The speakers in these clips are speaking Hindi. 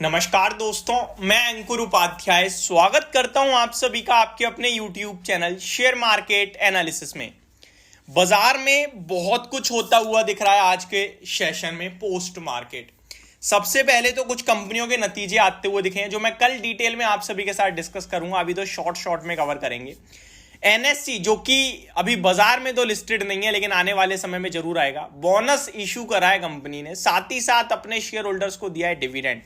नमस्कार दोस्तों, मैं अंकुर उपाध्याय स्वागत करता हूं आप सभी का आपके अपने YouTube channel share market analysis में। बाजार में बहुत कुछ होता हुआ दिख रहा है आज के सेशन में पोस्ट मार्केट। सबसे पहले तो कुछ कंपनियों के नतीजे आते हुए दिखे हैं जो मैं कल डिटेल में आप सभी के साथ डिस्कस करूंगा। अभी तो शॉर्ट में कवर करेंगे। एनएससी जो कि अभी बाजार में तो लिस्टेड नहीं है लेकिन आने वाले समय में जरूर आएगा, बोनस इशू करा है कंपनी ने, साथ ही साथ अपने शेयर होल्डर्स को दिया है डिविडेंड।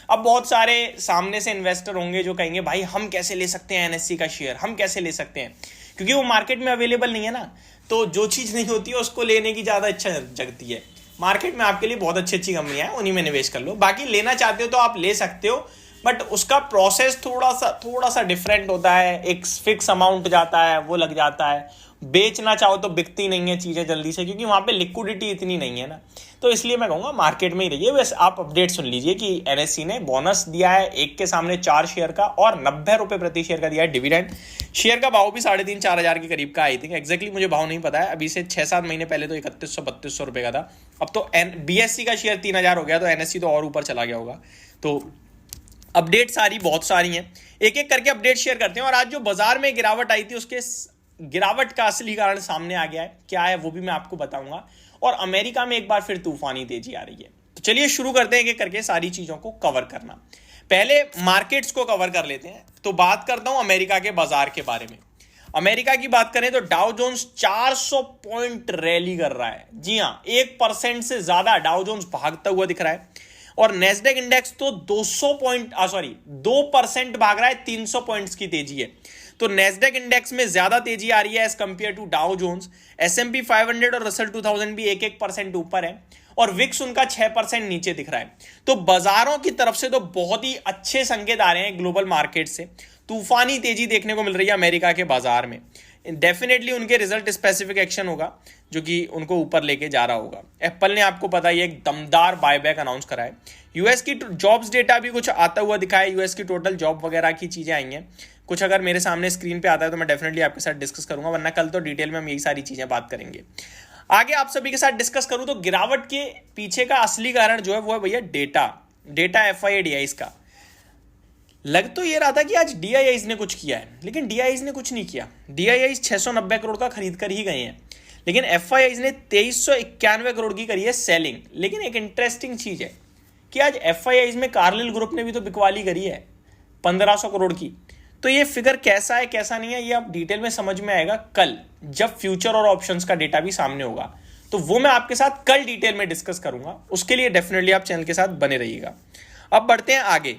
अब बहुत सारे सामने से इन्वेस्टर होंगे जो कहेंगे भाई हम कैसे ले सकते हैं एनएससी का शेयर, हम कैसे ले सकते हैं, क्योंकि वो मार्केट में अवेलेबल नहीं है ना। तो जो चीज़ नहीं होती है उसको लेने की ज़्यादा इच्छा जगती है। मार्केट में आपके लिए बहुत अच्छी अच्छी कंपनियां हैं, उन्हीं में निवेश कर लो। बाकी लेना चाहते हो तो आप ले सकते हो, बट उसका प्रोसेस थोड़ा सा डिफरेंट होता है। एक फिक्स अमाउंट जाता है, वो लग जाता है। बेचना चाहो तो बिकती नहीं है चीज़ें जल्दी से, क्योंकि वहाँ पे लिक्विडिटी इतनी नहीं है ना। तो इसलिए मैं कहूँगा मार्केट में ही रहिए। बस आप अपडेट सुन लीजिए कि एनएससी ने बोनस दिया है, एक के सामने 4 शेयर का और 90 रुपये प्रति शेयर का दिया है डिविडेंड। शेयर का भाव भी 3,500-4 हज़ार के करीब का, आई थिंक एग्जैक्टली मुझे भाव नहीं पता है। अभी से 6-7 महीने पहले तो 3100-3200 रुपये का था। अब तो बीएससी का शेयर 3,000 हो गया, तो एनएससी तो और ऊपर चला गया होगा। तो अपडेट बहुत सारी हैं, एक एक करके अपडेट शेयर करते हैं। और आज जो बाजार में गिरावट आई थी उसके गिरावट का असली कारण सामने आ गया है, क्या है वो भी मैं आपको बताऊंगा। और अमेरिका में एक बार फिर तूफानी तेजी आ रही है। तो चलिए शुरू करते हैं एक एक करके सारी चीजों को कवर करना। पहले मार्केट्स को कवर कर लेते हैं। तो बात करता हूं अमेरिका के बाजार के बारे में। अमेरिका की बात करें तो डाउ जोन्स 400 पॉइंट रैली कर रहा है। जी हां, 1% से ज्यादा डाउ जोन्स भागता हुआ दिख रहा है। और नेस्डेक इंडेक्स तो 2% भाग रहा है। 300 पॉइंट्स की तेजी है। तो नेस्डेक इंडेक्स में ज्यादा तेजी आ रही है as compared to Dow Jones. SMP 500 और रसल 2000 भी 1% ऊपर है और विक्स उनका 6% नीचे दिख रहा है। तो बाजारों की तरफ से तो बहुत ही अच्छे संकेत आ रहे हैं ग्लोबल मार्केट से। तूफानी तेजी देखने को मिल रही है अमेरिका के बाजार में। डेफिनेटली उनके रिजल्ट स्पेसिफिक एक्शन होगा जो कि उनको ऊपर लेके जा रहा होगा। एप्पल ने आपको पता है एक दमदार बायबैक अनाउंस करा है। यूएस की जॉब्स डेटा भी कुछ आता हुआ दिखा है। यूएस की टोटल जॉब वगैरह की चीजें आई हैं कुछ। अगर मेरे सामने स्क्रीन पे आता है तो मैं डेफिनेटली आपके साथ डिस्कस करूंगा, वरना कल तो डिटेल में हम यही सारी चीजें बात करेंगे। आगे आप सभी के साथ डिस्कस करूं तो गिरावट के पीछे का असली कारण जो है वो है भैया डेटा एफआईआईज का। लग तो ये रहा था कि आज डीआईआईज ने कुछ किया है, लेकिन डीआईआईज ने कुछ नहीं किया। डीआईआईज 690 करोड़ का खरीद कर ही गए हैं, लेकिन एफआईआईज ने 2391 करोड़ की करी है सेलिंग। लेकिन एक इंटरेस्टिंग चीज है कि आज एफआईआईज में कार्लिल ग्रुप ने भी तो बिकवाली करी है 1500 करोड़ की। तो ये फिगर कैसा है कैसा नहीं है ये आप डिटेल में समझ में आएगा कल, जब फ्यूचर और ऑप्शंस का डेटा भी सामने होगा। तो वो मैं आपके साथ कल डिटेल में डिस्कस करूंगा, उसके लिए डेफिनेटली आप चैनल के साथ बने रहिएगा। अब बढ़ते हैं आगे।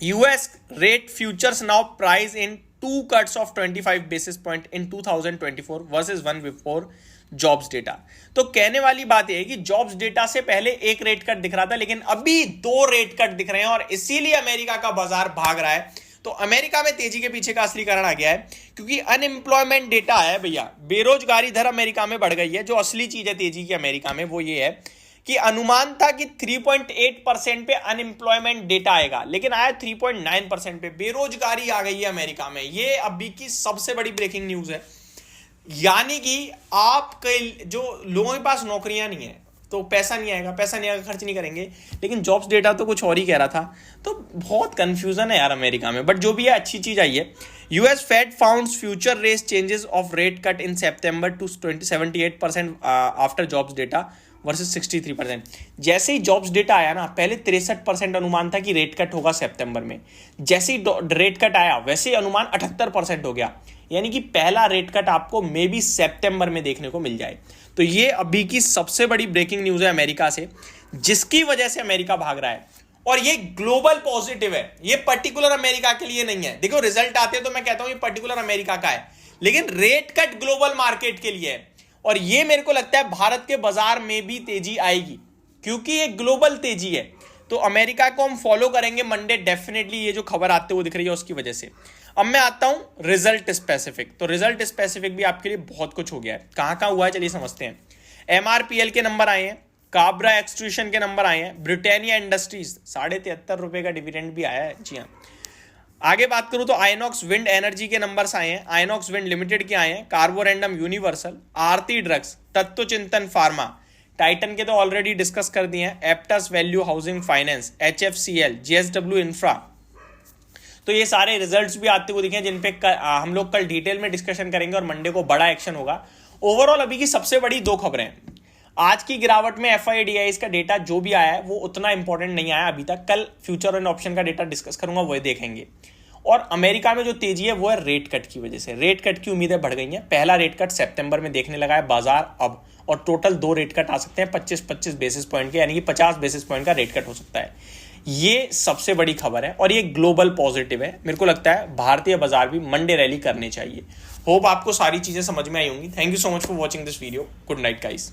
US rate futures now price in 2 cuts of 25 basis point in 2024 versus 1 before jobs data. तो कहने वाली बात यह है कि जॉब्स डेटा से पहले एक रेट कट दिख रहा था, लेकिन अभी 2 रेट कट दिख रहे हैं और इसीलिए अमेरिका का बाजार भाग रहा है। तो अमेरिका में तेजी के पीछे का असली कारण आ गया है, क्योंकि अनएम्प्लॉयमेंट डेटा है भैया। बेरोजगारी दर अमेरिका में बढ़ गई है। जो असली चीज है तेजी की अमेरिका में वो ये है कि अनुमान था कि 3.8% पे अनएम्प्लॉयमेंट डेटा आएगा, लेकिन आया 3.9% पे। बेरोजगारी आ गई है अमेरिका में। ये अभी की सबसे बड़ी ब्रेकिंग न्यूज है। यानी कि आपके जो लोगों के पास नौकरियां नहीं है तो पैसा नहीं आएगा, खर्च नहीं करेंगे। लेकिन जॉब्स डेटा तो कुछ और ही कह रहा था। तो बहुत कंफ्यूजन है यार अमेरिका में, बट जो भी है अच्छी चीज आई है। US Fed funds future rate changes of rate cut in सितंबर to 78% after jobs data versus 63%। जैसे ही जॉब्स डेटा आया ना, पहले 63% अनुमान था कि रेट कट होगा सितंबर में। जैसे ही रेट कट आया वैसे ही अनुमान 78% हो गया। यानी कि पहला रेट कट आपको मे बी सितंबर में देखने को मिल जाए। तो ये अभी की सबसे बड़ी ब्रेकिंग न्यूज है अमेरिका से, जिसकी वजह से अमेरिका भाग रहा है। और ये ग्लोबल पॉजिटिव है, ये पर्टिकुलर अमेरिका के लिए नहीं है। देखो रिजल्ट आते हैं तो मैं कहता हूं ये पर्टिकुलर अमेरिका का है, लेकिन रेट कट ग्लोबल मार्केट के लिए है। और ये मेरे को लगता है भारत के बाजार में भी तेजी आएगी, क्योंकि ये ग्लोबल तेजी है। तो अमेरिका को हम फॉलो करेंगे मंडे डेफिनेटली, ये जो खबर आते हुए दिख रही है उसकी वजह से। अब मैं आता हूं रिजल्ट स्पेसिफिक। तो रिजल्ट स्पेसिफिक भी आपके लिए बहुत कुछ हो गया है। कहां हुआ है चलिए समझते हैं। एमआरपीएल के नंबर आए हैं, काबरा एक्सट्रूशन के नंबर आए हैं, ब्रिटानिया इंडस्ट्रीज 73.5 रुपए का डिविडेंड भी आया है। जी हाँ, आगे बात करूं तो आइनॉक्स विंड एनर्जी के नंबर्स आए हैं। आइनॉक्स विंड लिमिटेड के आए हैं, कार्बोरेंडम यूनिवर्सल, आरती ड्रग्स, तत्व चिंतन फार्मा, टाइटन के तो ऑलरेडी डिस्कस कर दिए हैं, Aptus value housing finance, HFCL, JSW infra. तो ये सारे रिजल्ट्स भी आते हुए दिखे जिन पे हम लोग कल डिटेल में डिस्कशन करेंगे और मंडे को बड़ा एक्शन होगा। ओवरऑल अभी की सबसे बड़ी दो खबरें, आज की गिरावट में FIDIs का डेटा जो भी आया है वो उतना इंपॉर्टेंट नहीं आया अभी तक, कल फ्यूचर एंड ऑप्शन का डेटा डिस्कस करूंगा, वो देखेंगे। और अमेरिका में जो तेजी है वो है रेट कट की वजह से, रेट कट की उम्मीदें बढ़ गई हैं। पहला रेट कट सितंबर में देखने लगा है बाजार अब, और टोटल 2 रेट कट आ सकते हैं 25-25 बेसिस पॉइंट के, यानी कि 50 बेसिस पॉइंट का रेट कट हो सकता है। ये सबसे बड़ी खबर है और ये ग्लोबल पॉजिटिव है। मेरे को लगता है भारतीय बाजार भी मंडे रैली करनी चाहिए। होप आपको सारी चीजें समझ में आई होंगी। Thank you so much for watching this video. Good night guys.